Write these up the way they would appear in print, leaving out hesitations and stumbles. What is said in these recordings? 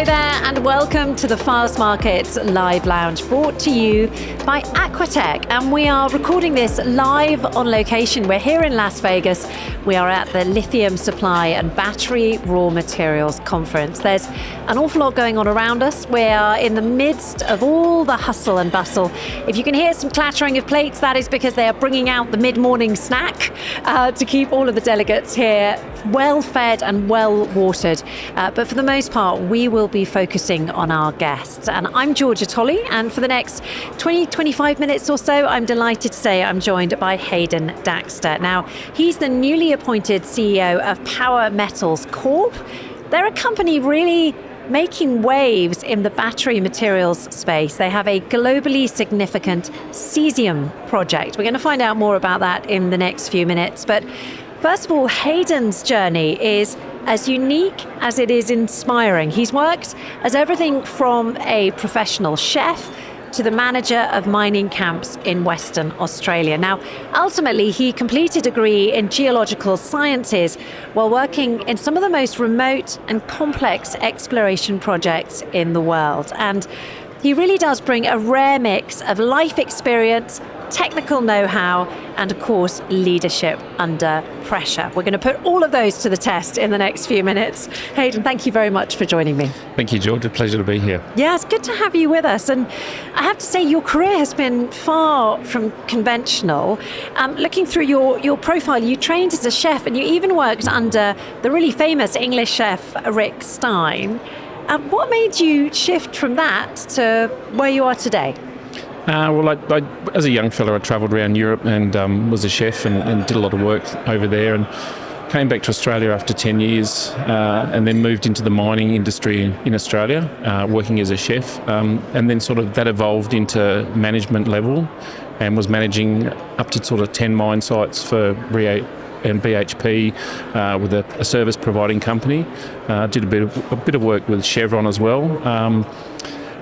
there, and welcome to the Fastmarkets Live Lounge, brought to you by Aquatech. And we are recording this live on location. We're here in Las Vegas. We are at the Lithium Supply and Battery Raw Materials Conference. There's an awful lot going on around us. We are in the midst of all the hustle and bustle. If you can hear some clattering of plates, that is because they are bringing out the mid-morning snack to keep all of the delegates here well fed and well watered. But for the most part, we will be focusing on our guests. And I'm Georgia Tolley, and for the next 20-25 minutes or so, I'm delighted to say I'm joined by Haydn Daxter. Now, he's the newly appointed CEO of Power Metals Corp. They're a company really making waves in the battery materials space. They have a globally significant cesium project. We're going to find out more about that in the next few minutes. But first of all, Haydn's journey is as unique as it is inspiring. He's worked as everything from a professional chef to the manager of mining camps in Western Australia. Now, ultimately, he completed a degree in geological sciences while working in some of the most remote and complex exploration projects in the world. And he really does bring a rare mix of life experience, technical know-how, and of course, leadership under pressure. We're going to put all of those to the test in the next few minutes. Haydn, thank you very much for joining me. Thank you, George. A pleasure to be here. Yeah, it's good to have you with us. And I have to say, your career has been far from conventional. Looking through your profile, you trained as a chef and you even worked under the really famous English chef, Rick Stein. What made you shift from that to where you are today? Well, I, as a young fellow, I travelled around Europe and was a chef and did a lot of work over there, and came back to Australia after 10 years and then moved into the mining industry in Australia, working as a chef. And then sort of that evolved into management level and was managing up to sort of 10 mine sites for Rio and BHP with a service providing company. Did a bit of work with Chevron as well.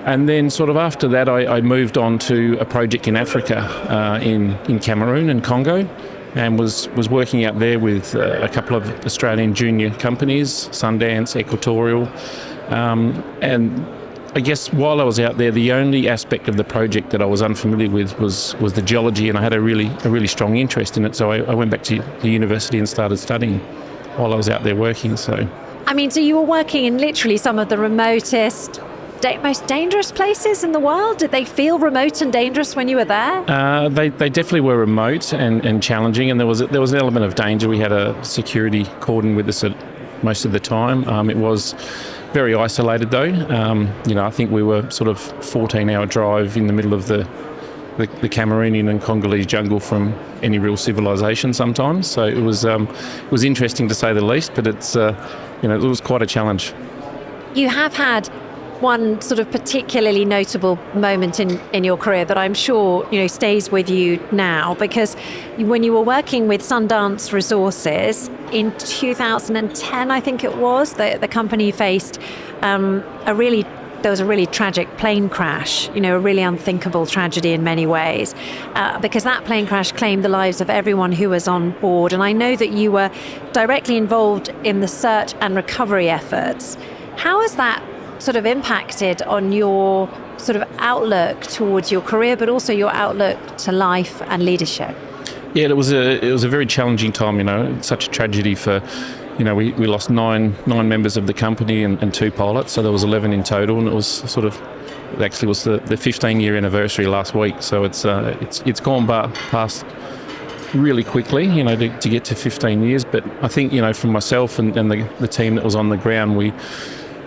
And then sort of after that, I moved on to a project in Africa, in Cameroon and Congo, and was working out there with a couple of Australian junior companies, Sundance, Equatorial. And I guess while I was out there, the only aspect of the project that I was unfamiliar with was the geology, and I had a really strong interest in it. So I went back to the university and started studying while I was out there working. So you were working in literally some of the remotest, most dangerous places in the world. Did they feel remote and dangerous when you were there? They definitely were remote and challenging, and there was an element of danger. We had a security cordon with us at most of the time. It was very isolated though. I think we were sort of 14-hour drive in the middle of the Cameroonian and Congolese jungle from any real civilization sometimes. So it was interesting to say the least, but it was quite a challenge. You have had one sort of particularly notable moment in your career that I'm sure stays with you now, because when you were working with Sundance Resources in 2010, I think it was, the company faced there was a really tragic plane crash, a really unthinkable tragedy in many ways, because that plane crash claimed the lives of everyone who was on board. And I know that you were directly involved in the search and recovery efforts. How has that sort of impacted on your sort of outlook towards your career, but also your outlook to life and leadership? Yeah, it was a very challenging time. It's such a tragedy for, we lost nine members of the company and 2 pilots, so there was 11 in total, and it was the 15-year anniversary last week. So it's gone past really quickly, to get to 15 years. But I think, from myself and the team that was on the ground,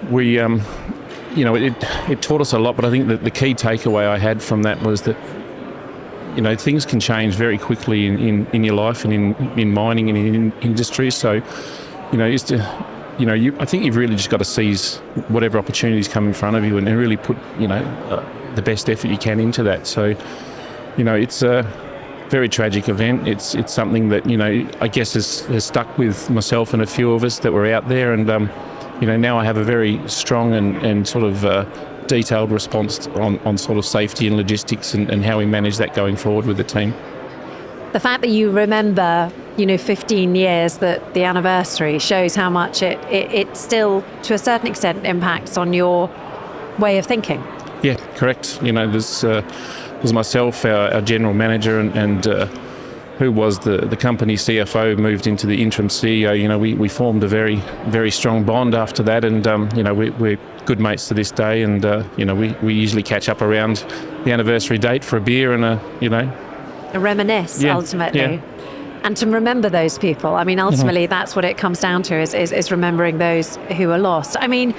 it taught us a lot, but I think that the key takeaway I had from that was that, things can change very quickly in your life and in mining and in industry. So, I think you've really just got to seize whatever opportunities come in front of you and really put, the best effort you can into that. So, it's a very tragic event. It's something that, I guess has stuck with myself and a few of us that were out there, and now I have a very strong and sort of detailed response on sort of safety and logistics and how we manage that going forward with the team. The fact that you remember 15 years, that the anniversary shows how much it still, to a certain extent, impacts on your way of thinking. Yeah, correct. There's myself, our general manager, and who was the company CFO, moved into the interim CEO. We formed a very, very strong bond after that, and we're good mates to this day. And we usually catch up around the anniversary date for a beer and a reminisce, ultimately. Yeah. And to remember those people. I mean, ultimately, that's what it comes down to, is remembering those who are lost. I mean,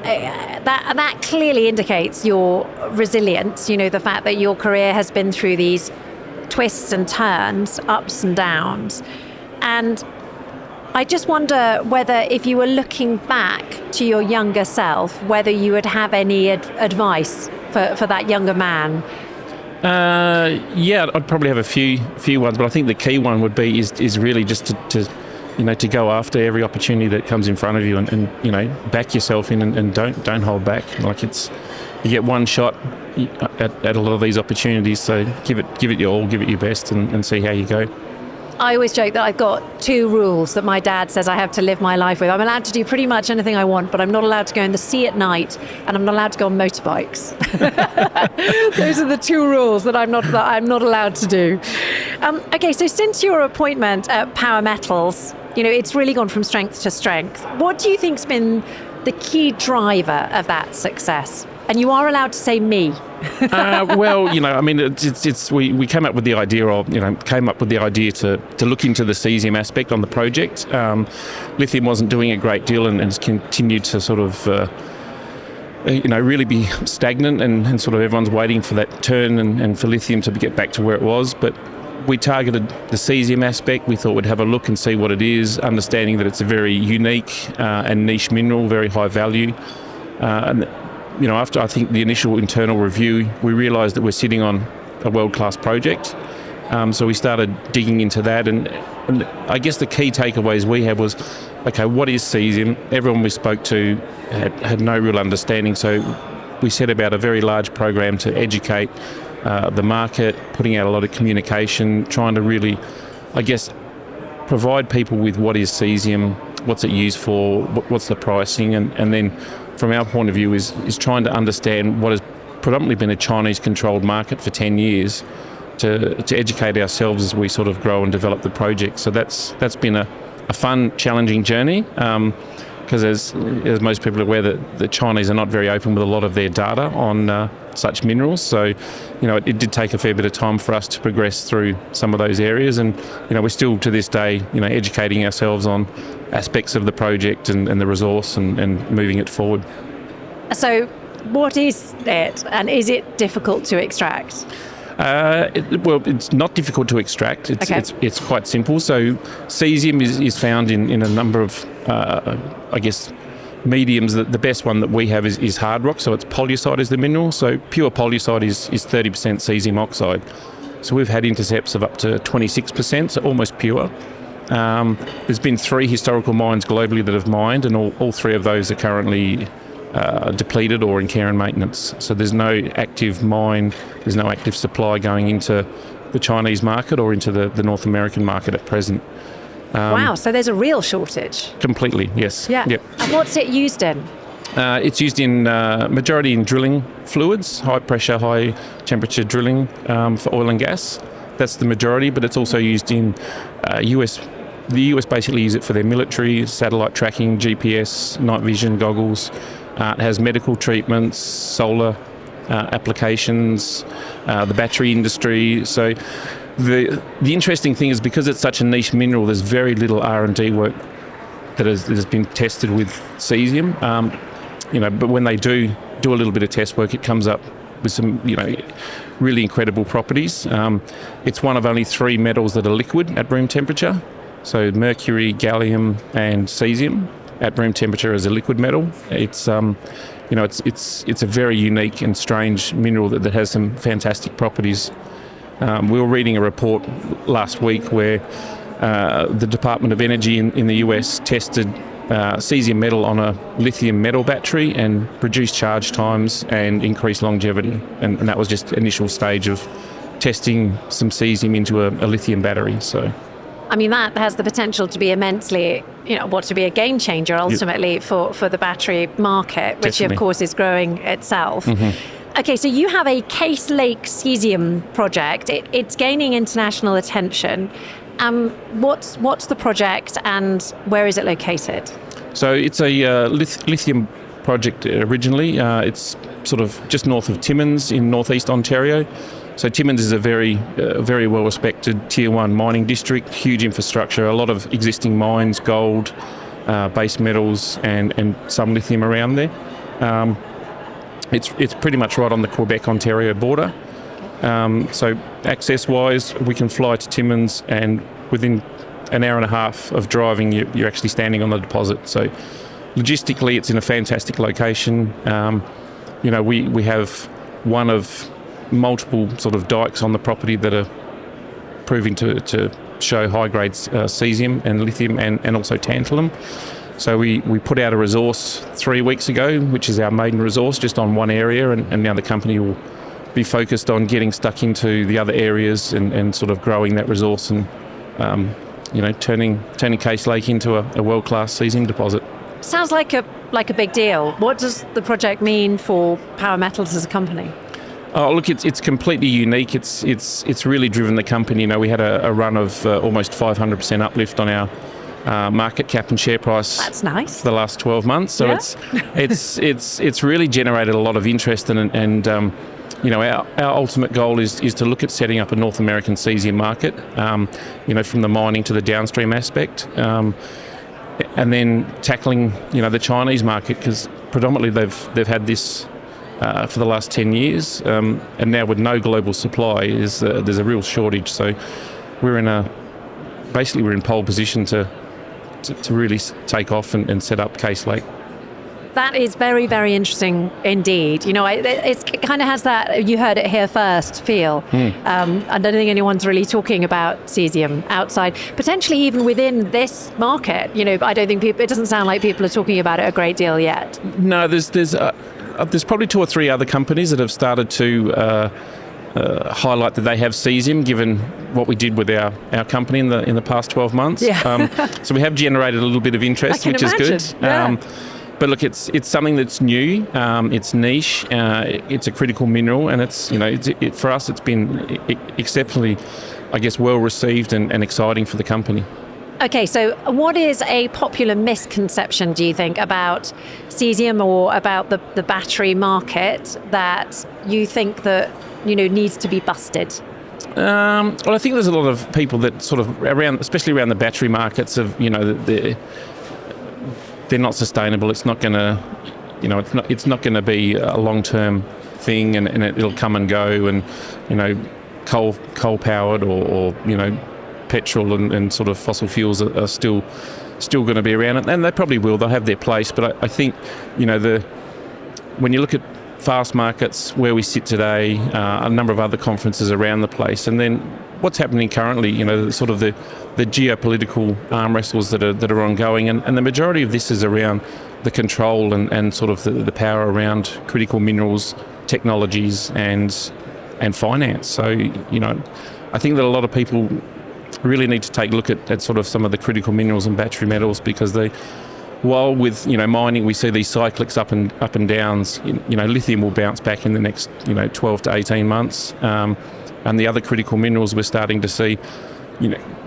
that clearly indicates your resilience, the fact that your career has been through these twists and turns, ups and downs. And I just wonder whether, if you were looking back to your younger self, whether you would have any advice for that younger man. I'd probably have a few ones, but I think the key one would be is really just to go after every opportunity that comes in front of you, and back yourself in, and don't hold back. Like, you get one shot at a lot of these opportunities, so give it your all, give it your best, and see how you go. I always joke that I've got 2 rules that my dad says I have to live my life with. I'm allowed to do pretty much anything I want, but I'm not allowed to go in the sea at night, and I'm not allowed to go on motorbikes. Those are the 2 rules that I'm not allowed to do. Okay, so since your appointment at Power Metals, it's really gone from strength to strength. What do you think's been the key driver of that success? And you are allowed to say me. We came up with the idea to look into the cesium aspect on the project. Lithium wasn't doing a great deal, and has continued to sort of, really be stagnant, and sort of everyone's waiting for that turn and for lithium to get back to where it was. But we targeted the cesium aspect. We thought we'd have a look and see what it is, understanding that it's a very unique and niche mineral, very high value. After I think the initial internal review, we realised that we're sitting on a world-class project. So we started digging into that, and I guess the key takeaways we had was, okay, what is cesium? Everyone we spoke to had no real understanding, so we set about a very large program to educate the market, putting out a lot of communication, trying to really, I guess, provide people with what is cesium, what's it used for, what's the pricing, and then from our point of view is trying to understand what has predominantly been a Chinese-controlled market for 10 years to educate ourselves as we sort of grow and develop the project. So that's been a fun, challenging journey, because as most people are aware, that the Chinese are not very open with a lot of their data on such minerals. So, it did take a fair bit of time for us to progress through some of those areas, and we're still to this day, educating ourselves on aspects of the project and the resource and moving it forward. So what is it, and is it difficult to extract? It's not difficult to extract. It's quite simple. So cesium is found in a number of, mediums. The best one that we have is hard rock. So it's pollucite is the mineral. So pure pollucite is 30% cesium oxide. So we've had intercepts of up to 26%, so almost pure. There's been 3 historical mines globally that have mined, and all 3 of those are currently depleted or in care and maintenance. So there's no active mine, there's no active supply going into the Chinese market or into the North American market at present. Wow, so there's a real shortage. Completely, yes. Yeah. Yep. And what's it used in? It's used in majority in drilling fluids, high pressure, high temperature drilling for oil and gas. That's the majority, but it's also used in US. The US basically use it for their military, satellite tracking, GPS, night vision goggles. It has medical treatments, solar applications, the battery industry. So the interesting thing is, because it's such a niche mineral, there's very little R&D work that has been tested with cesium. But when they do a little bit of test work, it comes up with some, really incredible properties. It's one of only 3 metals that are liquid at room temperature. So mercury, gallium, and cesium at room temperature as a liquid metal. It's it's a very unique and strange mineral that has some fantastic properties. We were reading a report last week where the Department of Energy in the US tested cesium metal on a lithium metal battery and reduced charge times and increased longevity. And that was just initial stage of testing some cesium into a lithium battery. So I mean, that has the potential to be immensely, to be a game changer ultimately for the battery market, which Definitely. of course is growing itself. Mm-hmm. Okay, so you have a Case Lake cesium project. It's gaining international attention. What's the project and where is it located? So it's a lithium project originally. It's sort of just north of Timmins in northeast Ontario. So Timmins is a very well-respected Tier 1 mining district, huge infrastructure, a lot of existing mines, gold, base metals, and some lithium around there. It's pretty much right on the Quebec-Ontario border. So access-wise, we can fly to Timmins, and within an hour and a half of driving, you're actually standing on the deposit. So logistically, it's in a fantastic location. We have one of multiple sort of dikes on the property that are proving to show high-grade cesium and lithium and also tantalum. So we put out a resource 3 weeks ago, which is our maiden resource, just on one area, and now the company will be focused on getting stuck into the other areas and sort of growing that resource and turning Case Lake into a world-class cesium deposit. Sounds like a big deal. What does the project mean for Power Metals as a company? Oh, look, it's completely unique. It's really driven the company. We had a run of almost 500% uplift on our market cap and share price. That's nice. For the last 12 months. So it's really generated a lot of interest and our ultimate goal is to look at setting up a North American cesium market. From the mining to the downstream aspect. And then tackling, the Chinese market, because predominantly they've had this for the last 10 years, and now with no global supply, there's a real shortage. So we're in pole position to really take off and set up Case Lake. That is very, very interesting indeed. It kind of has that, you heard it here first, feel. I don't think anyone's really talking about cesium outside, potentially even within this market. I don't think it doesn't sound like people are talking about it a great deal yet. No, there's probably 2 or 3 other companies that have started to highlight that they have cesium, given what we did with our company in the past 12 months. Yeah. So we have generated a little bit of interest, which is good. Yeah. But look, it's something that's new. It's niche. It's a critical mineral, and for us, it's been exceptionally, I guess, well received and exciting for the company. Okay, so what is a popular misconception, do you think, about cesium or about the battery market that you think that needs to be busted? Well, I think there's a lot of people that sort of especially around the battery markets of they're not sustainable. It's not going to, it's not going to be a long-term thing, and it'll come and go. And coal powered or petrol and sort of fossil fuels are still going to be around, and they probably will. They'll have their place. But I think when you look at Fastmarkets, where we sit today, a number of other conferences around the place, and then what's happening currently, sort of the geopolitical arm wrestles that are ongoing, and the majority of this is around the control and sort of the power around critical minerals, technologies, and finance. So I think that a lot of people really need to take a look at sort of some of the critical minerals and battery metals, because while with mining we see these cyclics up and downs, lithium will bounce back in the next 12 to 18 months, and the other critical minerals we're starting to see.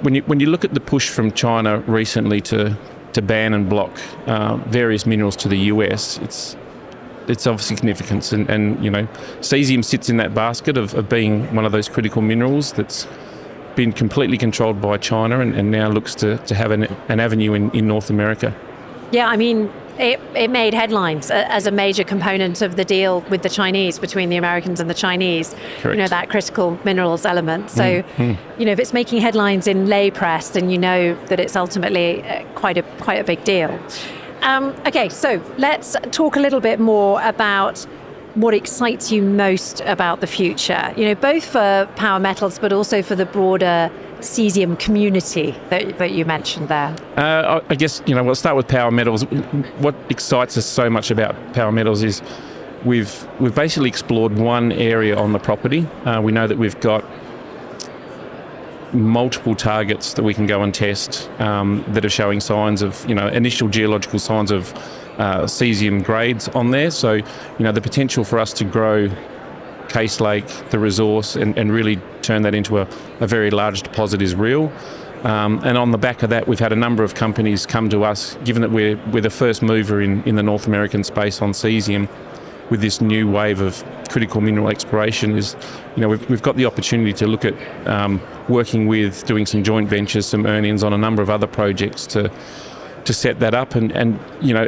When you look at the push from China recently to ban and block various minerals to the US, it's of significance, and cesium sits in that basket of being one of those critical minerals that's been completely controlled by China and now looks to have an avenue in North America. Yeah, I mean, it made headlines as a major component of the deal with the Chinese, between the Americans and the Chinese. Correct. That critical minerals element. So, if it's making headlines in lay press, then that it's ultimately quite a big deal. Okay, so let's talk a little bit more about what excites you most about the future, both for Power Metals, but also for the broader cesium community that you mentioned there. I guess, we'll start with Power Metals. What excites us so much about Power Metals is we've basically explored one area on the property. We know that we've got multiple targets that we can go and test that are showing signs of, initial geological signs of cesium grades on there. So, the potential for us to grow Case Lake, the resource, and really turn that into a very large deposit is real. And on the back of that, we've had a number of companies come to us, given that we're the first mover in the North American space on cesium, with this new wave of critical mineral exploration. We've got the opportunity to look at working with, doing some joint ventures, some earn-ins on a number of other projects to set that up. And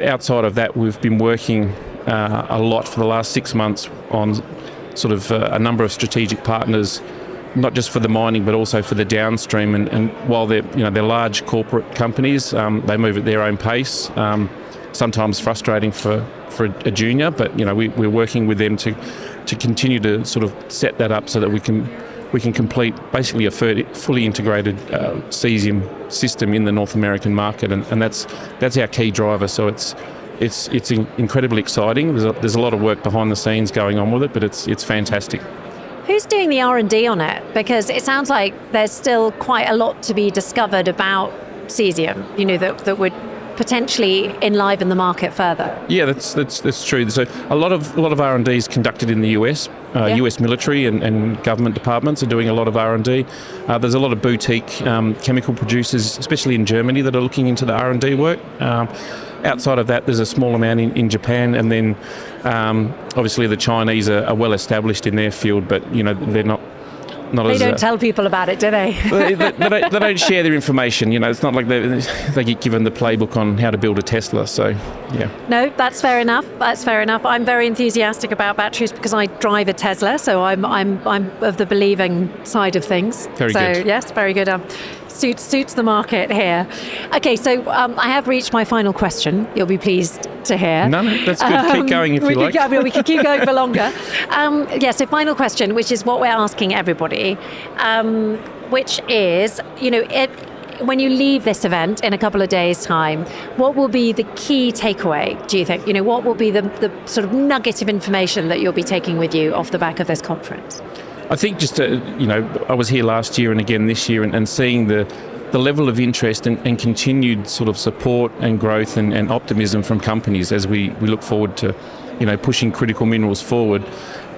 outside of that, we've been working a lot for the last 6 months on sort of a number of strategic partners, not just for the mining but also for the downstream. And while they're large corporate companies, they move at their own pace. Sometimes frustrating for a junior, but we're working with them to continue to sort of set that up so that we can complete basically a fully integrated cesium system in the North American market, and that's our key driver. So it's incredibly exciting. There's a lot of work behind the scenes going on with it, but it's fantastic. Who's doing the R&D on it? Because it sounds like there's still quite a lot to be discovered about cesium, that would potentially enliven the market further. Yeah, that's true. So a lot of R&D is conducted in the US. US military and government departments are doing a lot of R&D. There's a lot of boutique chemical producers, especially in Germany, that are looking into the R&D work. Outside of that, there's a small amount in Japan, and then obviously the Chinese are well established in their field, but they're not they don't tell people about it, do they? they don't share their information. It's not like they get given the playbook on how to build a Tesla. So, yeah. No, that's fair enough. I'm very enthusiastic about batteries because I drive a Tesla, so I'm of the believing side of things. Very good. So yes, very good. Suits the market here. Okay, so I have reached my final question. You'll be pleased to hear. No, that's good. Keep going if you like. We can keep going for longer. So final question, which is what we're asking everybody, which is, when you leave this event in a couple of days' time, what will be the key takeaway, do you think? What will be the sort of nugget of information that you'll be taking with you off the back of this conference? I think just, I was here last year and again this year, and seeing the level of interest and continued sort of support and growth and optimism from companies as we look forward to, pushing critical minerals forward.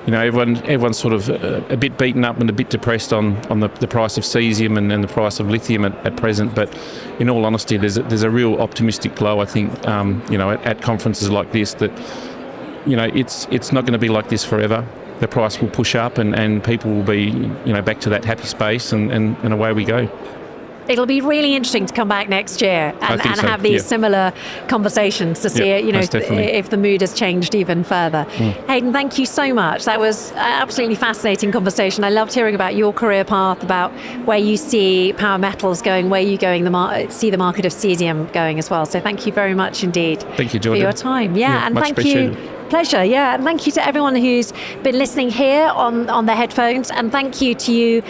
Everyone's sort of a bit beaten up and a bit depressed on the price of cesium and the price of lithium at present. But in all honesty, there's a real optimistic glow, I think, at conferences like this, that, it's not going to be like this forever. The price will push up and people will be, back to that happy space and away we go. It'll be really interesting to come back next year and have these similar conversations to see if the mood has changed even further. Haydn, thank you so much. That was an absolutely fascinating conversation. I loved hearing about your career path, about where you see Power Metals going, where you see the market of cesium going as well. So thank you very much indeed. Thank you, Jordan, for your time. And much thank appreciated. you. Pleasure, and thank you to everyone who's been listening here on their headphones, and thank you to you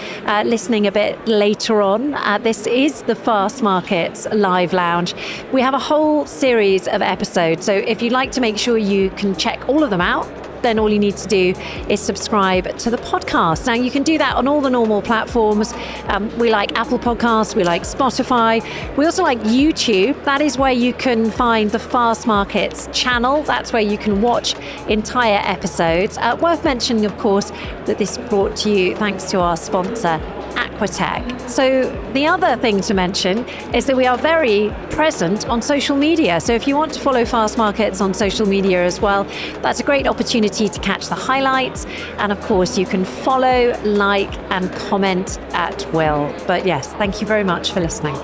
listening a bit later on. This is the Fastmarkets Live Lounge. We have a whole series of episodes, so if you'd like to make sure you can check all of them out, then all you need to do is subscribe to the podcast. Now, you can do that on all the normal platforms. We like Apple Podcasts, we like Spotify, we also like YouTube. That is where you can find the Fastmarkets channel. That's where you can watch entire episodes. Worth mentioning, of course, that this is brought to you thanks to our sponsor, Aquatech. So the other thing to mention is that we are very present on social media. So if you want to follow Fastmarkets on social media as well, that's a great opportunity to catch the highlights. And of course, you can follow, like, and comment at will. But yes, thank you very much for listening.